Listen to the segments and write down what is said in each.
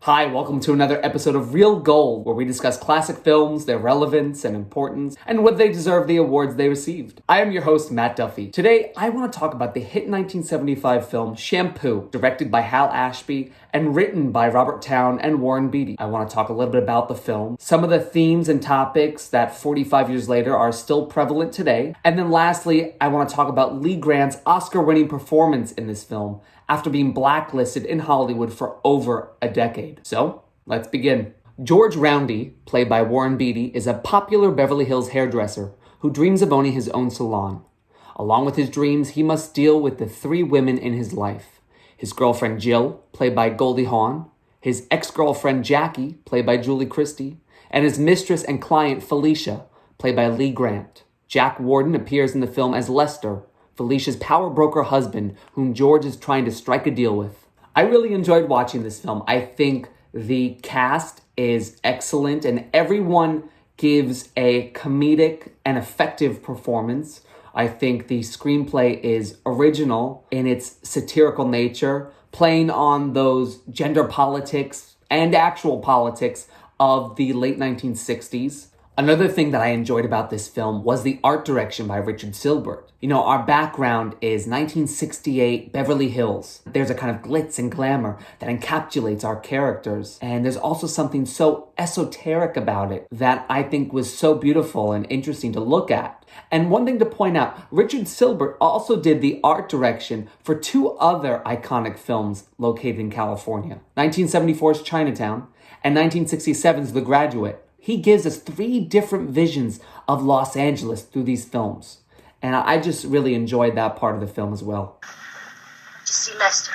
Hi, welcome to another episode of Real Gold, where we discuss classic films, their relevance and importance, and whether they deserve the awards they received. I am your host, Matt Duffy. Today, I want to talk about the hit 1975 film Shampoo, directed by Hal Ashby and written by Robert Towne and Warren Beatty. I want to talk a little bit about the film, some of the themes and topics that 45 years later are still prevalent today, and then lastly, I want to talk about Lee Grant's Oscar-winning performance in this film, after being blacklisted in Hollywood for over a decade. So, let's begin. George Roundy, played by Warren Beatty, is a popular Beverly Hills hairdresser who dreams of owning his own salon. Along with his dreams, he must deal with the three women in his life. His girlfriend Jill, played by Goldie Hawn, his ex-girlfriend Jackie, played by Julie Christie, and his mistress and client Felicia, played by Lee Grant. Jack Warden appears in the film as Lester, Felicia's power broker husband, whom George is trying to strike a deal with. I really enjoyed watching this film. I think the cast is excellent and everyone gives a comedic and effective performance. I think the screenplay is original in its satirical nature, playing on those gender politics and actual politics of the late 1960s. Another thing that I enjoyed about this film was the art direction by Richard Silbert. You know, our background is 1968 Beverly Hills. There's a kind of glitz and glamour that encapsulates our characters. And there's also something so esoteric about it that I think was so beautiful and interesting to look at. And one thing to point out, Richard Silbert also did the art direction for two other iconic films located in California. 1974's Chinatown and 1967's The Graduate. He gives us three different visions of Los Angeles through these films. And I just really enjoyed that part of the film as well. Did you see Lester?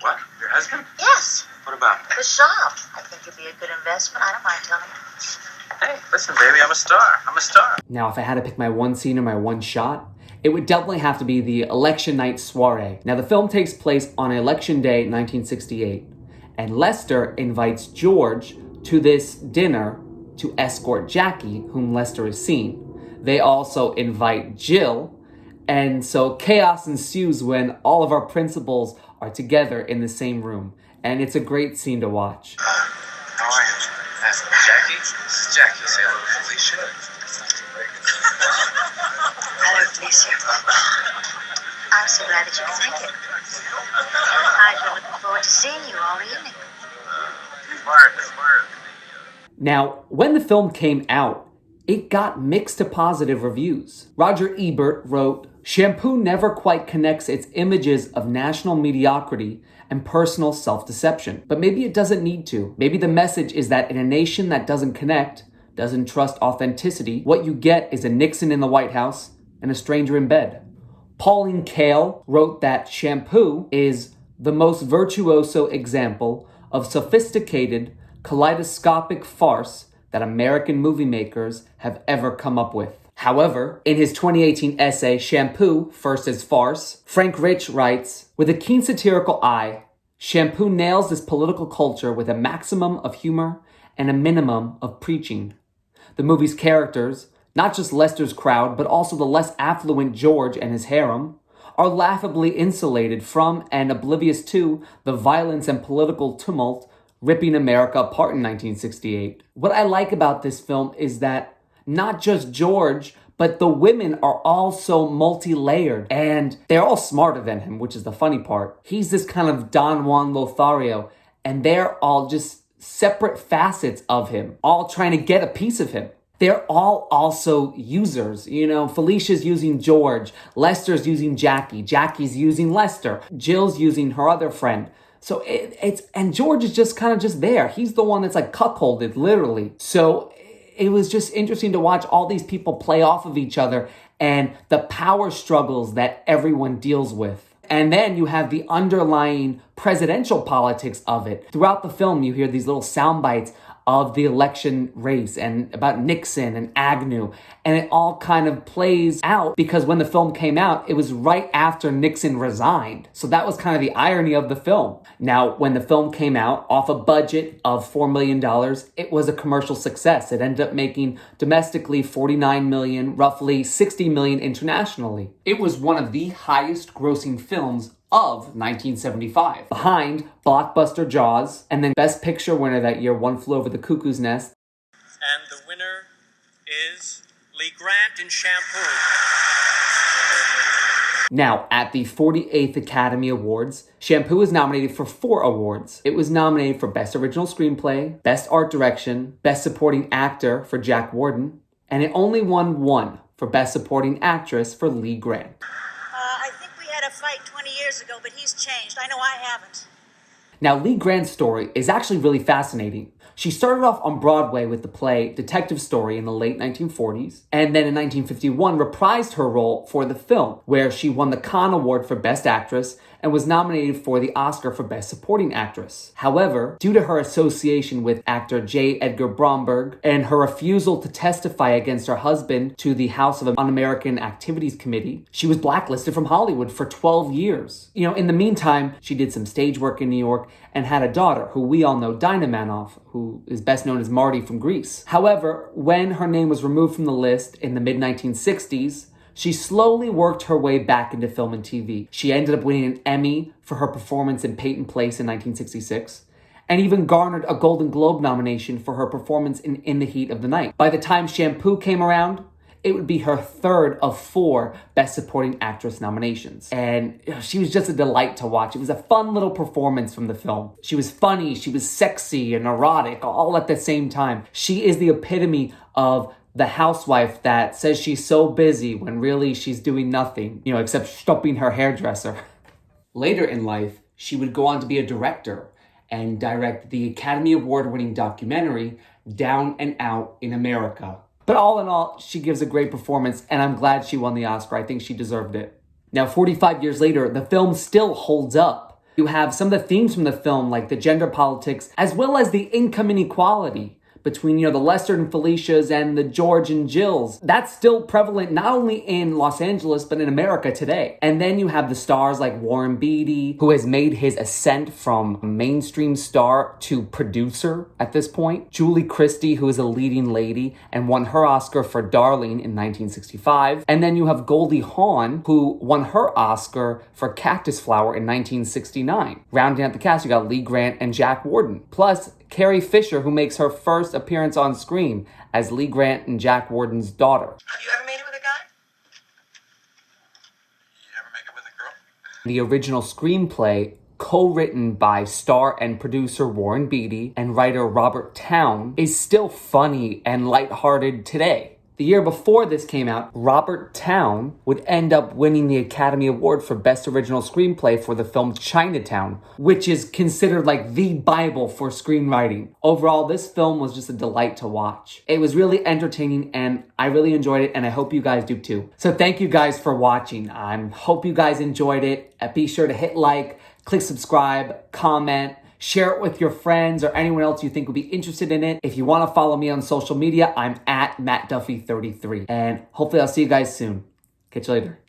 What? Your husband? Yes. What about? The shop. I think it'd be a good investment. I don't mind telling you. Hey, listen, baby, I'm a star. Now, if I had to pick my one scene or my one shot, it would definitely have to be the election night soiree. Now, the film takes place on election day 1968. And Lester invites George to this dinner to escort Jackie, whom Lester has seen. They also invite Jill, and so chaos ensues when all of our principals are together in the same room. And it's a great scene to watch. How are you? That's Jackie? This is Jackie. Say hello to Felicia. Hello, Felicia. I'm so glad that you can make it. I've been looking forward to seeing you all evening. Smart. Now, when the film came out, it got mixed to positive reviews. Roger Ebert wrote, "Shampoo never quite connects its images of national mediocrity and personal self-deception. But maybe it doesn't need to. Maybe the message is that in a nation that doesn't connect, doesn't trust authenticity, what you get is a Nixon in the White House and a stranger in bed." Pauline Kael wrote that Shampoo is the most virtuoso example of sophisticated, kaleidoscopic farce that American movie makers have ever come up with. However, in his 2018 essay, Shampoo, First as Farce, Frank Rich writes, "With a keen satirical eye, Shampoo nails this political culture with a maximum of humor and a minimum of preaching. The movie's characters, not just Lester's crowd, but also the less affluent George and his harem, are laughably insulated from and oblivious to the violence and political tumult ripping America apart in 1968. What I like about this film is that not just George, but the women are all so multi-layered, and they're all smarter than him, which is the funny part. He's this kind of Don Juan Lothario, and they're all just separate facets of him, all trying to get a piece of him. They're all also users. You know, Felicia's using George, Lester's using Jackie, Jackie's using Lester, Jill's using her other friend. So and George is just kind of just there. He's the one that's like cuckolded, literally. So it was just interesting to watch all these people play off of each other and the power struggles that everyone deals with. And then you have the underlying presidential politics of it. Throughout the film, you hear these little sound bites of the election race and about Nixon and Agnew. And it all kind of plays out because when the film came out, it was right after Nixon resigned. So that was kind of the irony of the film. Now, when the film came out off a budget of $4 million, it was a commercial success. It ended up making domestically $49 million, roughly $60 million internationally. It was one of the highest grossing films of 1975, behind blockbuster Jaws, and then Best Picture winner that year, One Flew Over the Cuckoo's Nest. And the winner is Lee Grant in Shampoo. Now, at the 48th Academy Awards, Shampoo was nominated for 4 awards. It was nominated for Best Original Screenplay, Best Art Direction, Best Supporting Actor for Jack Warden, and it only won 1 for Best Supporting Actress for Lee Grant. I think we had a fight 20 years ago, but he's changed. I know I haven't. Now, Lee Grant's story is actually really fascinating. She started off on Broadway with the play Detective Story in the late 1940s, and then in 1951 reprised her role for the film, where she won the Cannes Award for Best Actress and was nominated for the Oscar for Best Supporting Actress. However, due to her association with actor J. Edgar Bromberg and her refusal to testify against her husband to the House of Un-American Activities Committee, she was blacklisted from Hollywood for 12 years. In the meantime, she did some stage work in New York and had a daughter who we all know, Dinah Manoff, who is best known as Marty from Grease. However, when her name was removed from the list in the mid-1960s, she slowly worked her way back into film and TV. She ended up winning an Emmy for her performance in Peyton Place in 1966, and even garnered a Golden Globe nomination for her performance in the Heat of the Night. By the time Shampoo came around, it would be her 3rd of 4 Best Supporting Actress nominations. And she was just a delight to watch. It was a fun little performance from the film. She was funny, she was sexy and erotic, all at the same time. She is the epitome of the housewife that says she's so busy when really she's doing nothing, except stopping her hairdresser. Later in life, she would go on to be a director and direct the Academy Award-winning documentary Down and Out in America. But all in all, she gives a great performance, and I'm glad she won the Oscar. I think she deserved it. Now, 45 years later, the film still holds up. You have some of the themes from the film, like the gender politics, as well as the income inequality between, the Lester and Felicias and the George and Jills. That's still prevalent not only in Los Angeles, but in America today. And then you have the stars like Warren Beatty, who has made his ascent from mainstream star to producer at this point. Julie Christie, who is a leading lady and won her Oscar for Darling in 1965. And then you have Goldie Hawn, who won her Oscar for Cactus Flower in 1969. Rounding out the cast, you got Lee Grant and Jack Warden. Plus, Carrie Fisher, who makes her first appearance on screen as Lee Grant and Jack Warden's daughter. Have you ever made it with a guy? You ever make it with a girl? The original screenplay, co-written by star and producer Warren Beatty and writer Robert Towne, is still funny and lighthearted today. The year before this came out, Robert Towne would end up winning the Academy Award for Best Original Screenplay for the film Chinatown, which is considered like the Bible for screenwriting. Overall, this film was just a delight to watch. It was really entertaining and I really enjoyed it, and I hope you guys do too. So thank you guys for watching. I hope you guys enjoyed it. Be sure to hit like, click subscribe, comment, share it with your friends or anyone else you think would be interested in it. If you want to follow me on social media, I'm at MattDuffy33. And hopefully I'll see you guys soon. Catch you later.